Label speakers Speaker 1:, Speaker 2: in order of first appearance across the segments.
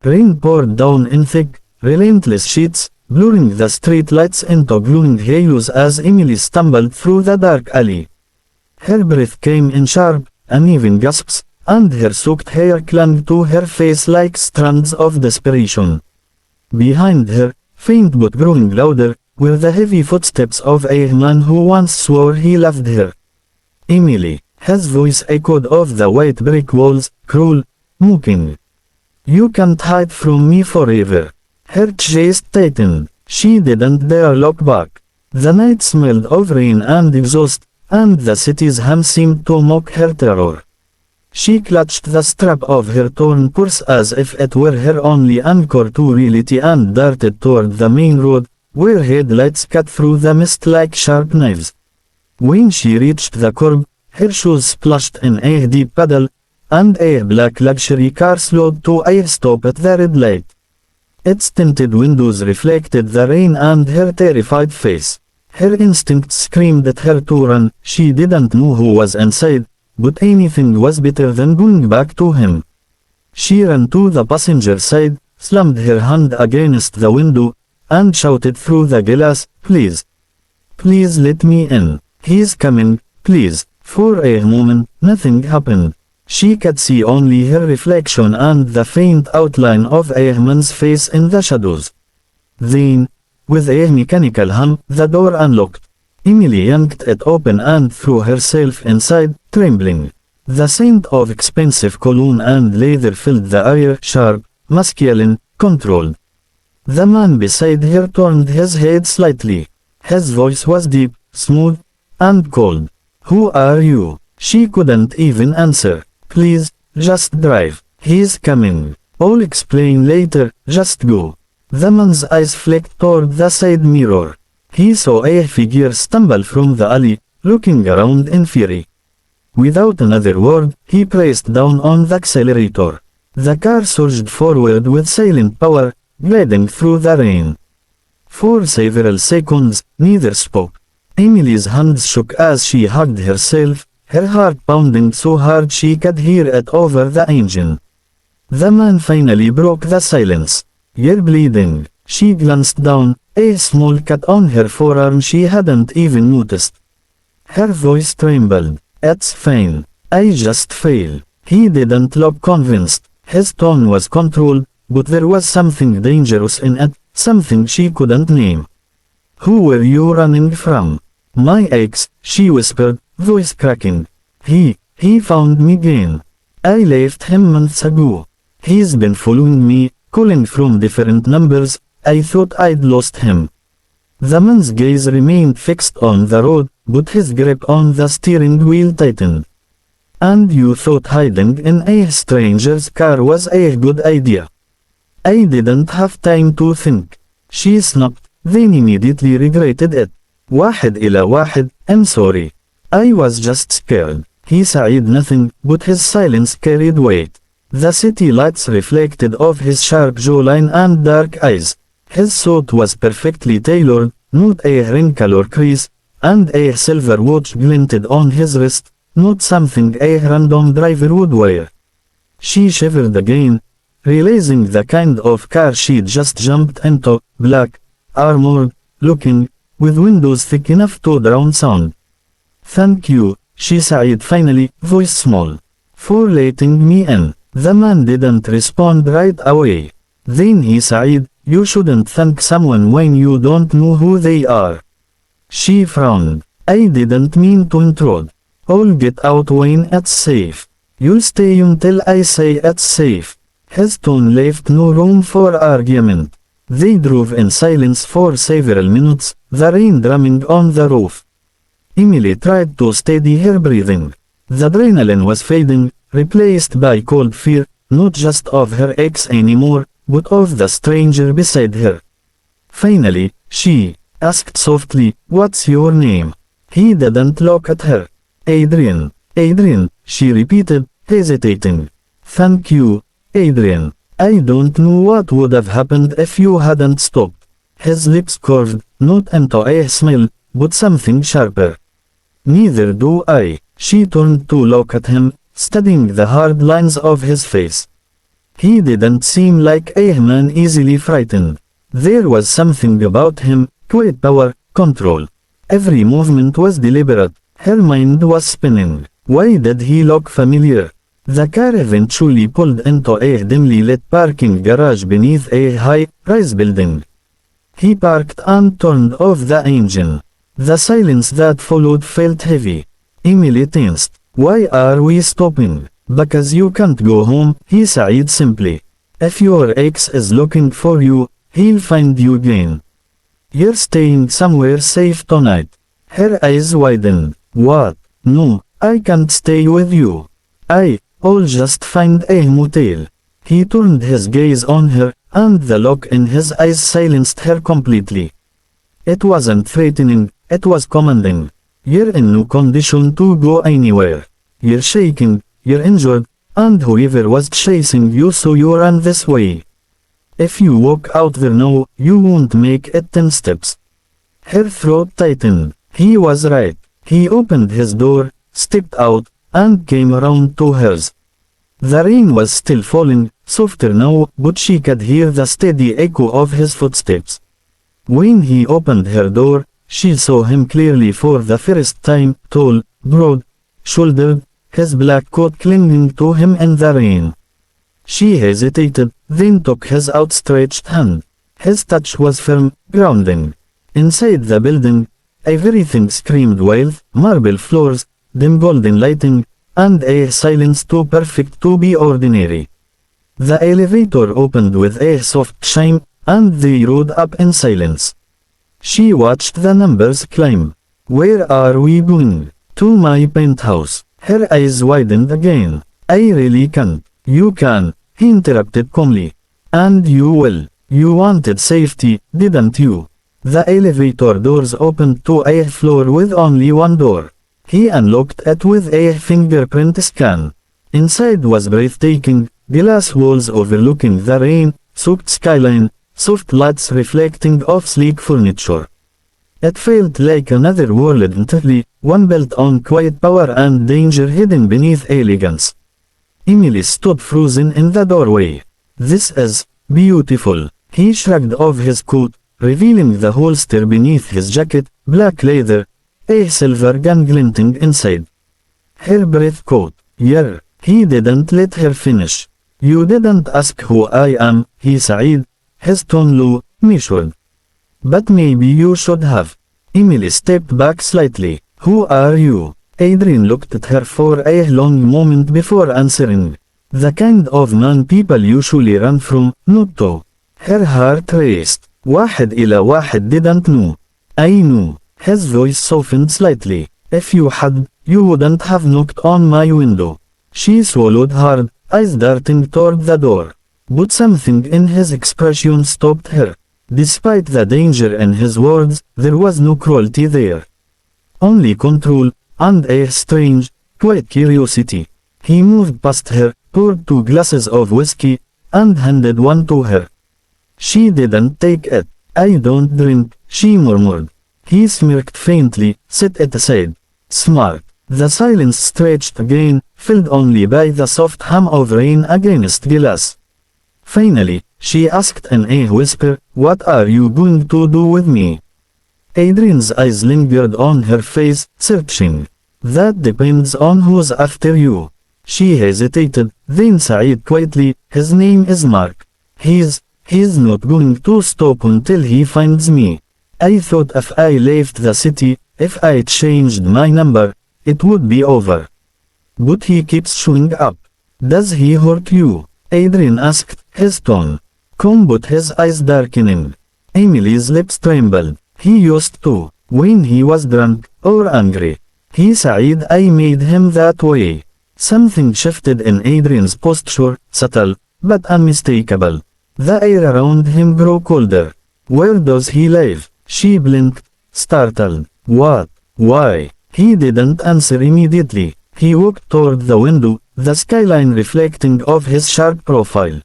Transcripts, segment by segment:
Speaker 1: Rain poured down in thick, relentless sheets, blurring the street lights into glowing halos as Emily stumbled through the dark alley. Her breath came in sharp, uneven gasps, and her soaked hair clung to her face like strands of desperation. Behind her, faint but growing louder, were the heavy footsteps of a man who once swore he loved her. Emily, his voice echoed off the white brick walls, cruel, mocking. You can't hide from me forever. Her chest tightened. She didn't dare look back. The night smelled of rain and exhaust, and the city's hum seemed to mock her terror. She clutched the strap of her torn purse as if it were her only anchor to reality and darted toward the main road, where headlights cut through the mist like sharp knives. When she reached the curb, her shoes splashed in a deep puddle, and a black luxury car slowed to a stop at the red light. Its tinted windows reflected the rain and her terrified face. Her instincts screamed at her to run. She didn't know who was inside, but anything was better than going back to him. She ran to the passenger side, slammed her hand against the window, and shouted through the glass, "Please. Please let me in. He's coming, please." For a moment, nothing happened. She could see only her reflection and the faint outline of a man's face in the shadows. Then, with a mechanical hum, the door unlocked. Emily yanked it open and threw herself inside, trembling. The scent of expensive cologne and leather filled the air, sharp, masculine, controlled. The man beside her turned his head slightly. His voice was deep, smooth, and cold. "Who are you?" She couldn't even answer. "Please, just drive. He's coming. I'll explain later, just go." The man's eyes flicked toward the side mirror. He saw a figure stumble from the alley, looking around in fury. Without another word, he pressed down on the accelerator. The car surged forward with silent power, gliding through the rain. For several seconds, neither spoke. Emily's hands shook as she hugged herself, her heart pounding so hard she could hear it over the engine. The man finally broke the silence. "You're bleeding." She glanced down, a small cut on her forearm she hadn't even noticed. Her voice trembled. "It's fine. I just fell." He didn't look convinced. His tone was controlled, but there was something dangerous in it, something she couldn't name. "Who were you running from?" "My ex," she whispered, voice cracking. He found me again. I left him months ago. He's been following me, calling from different numbers. I thought I'd lost him." The man's gaze remained fixed on the road, but his grip on the steering wheel tightened. "And you thought hiding in a stranger's car was a good idea?" "I didn't have time to think." She snapped, then immediately regretted it. "واحد إلى واحد, I'm sorry. I was just scared." He said nothing, but his silence carried weight. The city lights reflected off his sharp jawline and dark eyes. His suit was perfectly tailored, not a wrinkle or crease, and a silver watch glinted on his wrist, not something a random driver would wear. She shivered again, realizing the kind of car she'd just jumped into, black, armored, looking, with windows thick enough to drown sound. "Thank you," she said finally, voice small, "for letting me in." The man didn't respond right away. Then he said, "You shouldn't thank someone when you don't know who they are." She frowned. "I didn't mean to intrude. I'll get out when it's safe." "You'll stay until I say it's safe." His tone left no room for argument. They drove in silence for several minutes, the rain drumming on the roof. Emily tried to steady her breathing. The adrenaline was fading, replaced by cold fear, not just of her ex anymore, but of the stranger beside her. Finally, she asked softly, "What's your name?" He didn't look at her. "Adrian." "Adrian," she repeated, hesitating. "Thank you, Adrian. I don't know what would have happened if you hadn't stopped." His lips curved, not into a smile, but something sharper. "Neither do I." She turned to look at him, studying the hard lines of his face. He didn't seem like a man easily frightened. There was something about him, quiet power, control. Every movement was deliberate. Her mind was spinning. Why did he look familiar? The car eventually pulled into a dimly lit parking garage beneath a high-rise building. He parked and turned off the engine. The silence that followed felt heavy. Emily tensed. Why are we stopping? Because you can't go home, he said simply. If your ex is looking for you, he'll find you again. You're staying somewhere safe tonight. Her eyes widened. What? No, I can't stay with you. I'll just find a motel. He turned his gaze on her, and the look in his eyes silenced her completely. It wasn't threatening, it was commanding. You're in no condition to go anywhere. You're shaking, you're injured, and whoever was chasing you saw you ran this way. If you walk out there now, you won't make it 10 steps. Her throat tightened. He was right. He opened his door, stepped out, and came around to hers. The rain was still falling, softer now, but she could hear the steady echo of his footsteps. When he opened her door, she saw him clearly for the first time, tall, broad-shouldered, his black coat clinging to him in the rain. She hesitated, then took his outstretched hand. His touch was firm, grounding. Inside the building, everything screamed wealth, marble floors, dim golden lighting, and a silence too perfect to be ordinary. The elevator opened with a soft chime, and they rode up in silence. She watched the numbers climb. Where are we going? To my penthouse. Her eyes widened again. I really can't. You can, he interrupted calmly. And you will. You wanted safety, didn't you? The elevator doors opened to a floor with only one door. He unlocked it with a fingerprint scan. Inside was breathtaking, glass walls overlooking the rain-soaked skyline, soft lights reflecting off sleek furniture. It felt like another world entirely, one built on quiet power and danger hidden beneath elegance. Emily stood frozen in the doorway. This is beautiful. He shrugged off his coat, revealing the holster beneath his jacket, black leather, a silver gun glinting inside. Her breath caught. Yeah, he didn't let her finish. You didn't ask who I am, he said, his tone low, measured. But maybe you should have. Emily stepped back slightly. Who are you? Adrian looked at her for a long moment before answering. The kind of man people usually run from, not to. Her heart raced. واحد إلى واحد didn't know. I knew. His voice softened slightly. If you had, you wouldn't have knocked on my window. She swallowed hard, eyes darting toward the door. But something in his expression stopped her. Despite the danger in his words, there was no cruelty there. Only control, and a strange, quiet curiosity. He moved past her, poured 2 glasses of whiskey, and handed one to her. She didn't take it. I don't drink, she murmured. He smirked faintly, set it aside. Smart. The silence stretched again, filled only by the soft hum of rain against glass. Finally, she asked in a whisper, what are you going to do with me? Adrian's eyes lingered on her face, searching. That depends on who's after you. She hesitated, then sighed quietly, his name is Mark. He's not going to stop until he finds me. I thought if I left the city, if I changed my number, it would be over. But he keeps showing up. Does he hurt you? Adrian asked, his tone calm but his eyes darkening. Emily's lips trembled. He used to, when he was drunk, or angry. He said I made him that way. Something shifted in Adrian's posture, subtle, but unmistakable. The air around him grew colder. Where does he live? She blinked, startled. What? Why? He didn't answer immediately. He walked toward the window, the skyline reflecting off his sharp profile.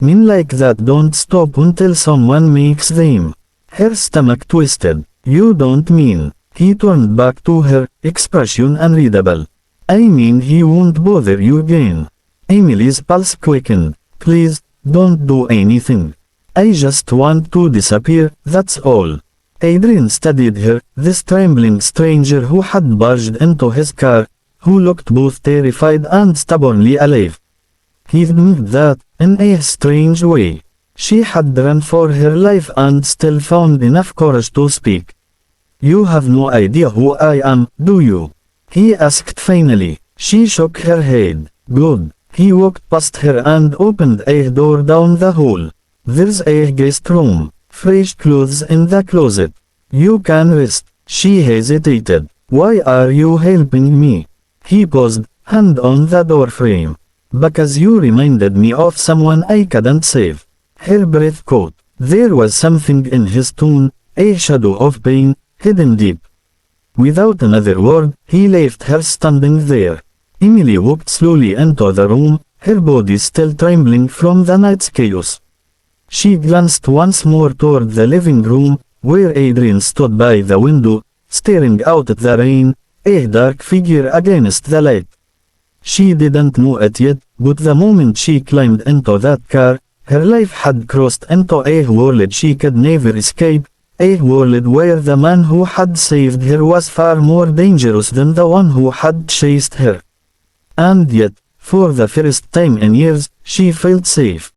Speaker 1: Men like that don't stop until someone makes them. Her stomach twisted. You don't mean. He turned back to her, expression unreadable. I mean he won't bother you again. Emily's pulse quickened. Please, don't do anything. I just want to disappear, that's all. Adrian studied her, this trembling stranger who had barged into his car, who looked both terrified and stubbornly alive. He knew that, in a strange way, she had run for her life and still found enough courage to speak. You have no idea who I am, do you? He asked finally. She shook her head. Good. He walked past her and opened a door down the hall. There's a guest room. Fresh clothes in the closet. You can rest. She hesitated. Why are you helping me? He paused, hand on the door frame. Because you reminded me of someone I couldn't save. Her breath caught. There was something in his tone, a shadow of pain, hidden deep. Without another word, he left her standing there. Emily walked slowly into the room, her body still trembling from the night's chaos. She glanced once more toward the living room, where Adrian stood by the window, staring out at the rain, a dark figure against the light. She didn't know it yet, but the moment she climbed into that car, her life had crossed into a world she could never escape, a world where the man who had saved her was far more dangerous than the one who had chased her. And yet, for the first time in years, she felt safe.